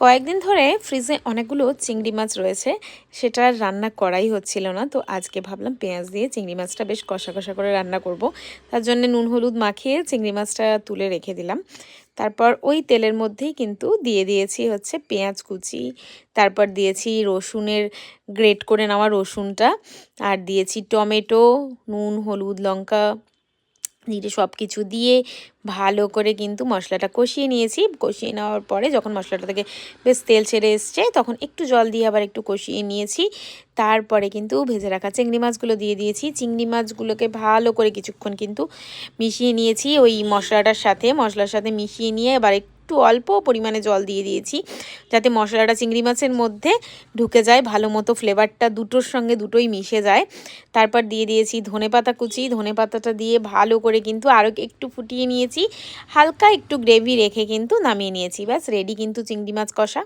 কয়েকদিন ধরে ফ্রিজে অনেকগুলো চিংড়ি মাছ রয়েছে, সেটা আর রান্না করাই হচ্ছিল না। তো আজকে ভাবলাম পেঁয়াজ দিয়ে চিংড়ি মাছটা বেশ কষা কষা করে রান্না করব। তার জন্য নুন হলুদ মাখিয়ে চিংড়ি মাছটা তুলে রেখে দিলাম। তারপর ওই তেলের মধ্যেই কিন্তু দিয়ে দিয়েছি হচ্ছে পেঁয়াজ কুচি, তারপর দিয়েছি রসুনের গ্রেট করে নেওয়া রসুনটা, আর দিয়েছি টমেটো, নুন হলুদ লঙ্কা জিরে সব কিছু দিয়ে ভালো করে কিন্তু মশলাটা কষিয়ে নিয়েছি। কষিয়ে নেওয়ার পরে যখন মশলাটা থেকে বেশ তেল ছেড়ে এসছে, তখন একটু জল দিয়ে আবার একটু কষিয়ে নিয়েছি। তারপরে কিন্তু ভেজে রাখা চিংড়ি মাছগুলো দিয়ে দিয়েছি। চিংড়ি মাছগুলোকে ভালো করে কিছুক্ষণ কিন্তু মিশিয়ে নিয়েছি ওই মশলাটার সাথে। মশলার সাথে মিশিয়ে নিয়ে এবার একটু অল্প পরিমাণে জল দিয়ে দিয়েছি, যাতে মশলাটা চিংড়ি মাছের মধ্যে ঢুকে যায়, ভালো মতো ফ্লেভারটা দুটোর সঙ্গে দুটোই মিশে যায়। তারপর দিয়ে দিয়েছি ধনেপাতা কুচি। ধনেপাতাটা দিয়ে ভালো করে কিন্তু আরও একটু ফুটিয়ে নিয়েছি, হালকা একটু গ্রেভি রেখে কিন্তু নামিয়ে নিয়েছি। ব্যাস রেডি কিন্তু চিংড়ি মাছ কষা।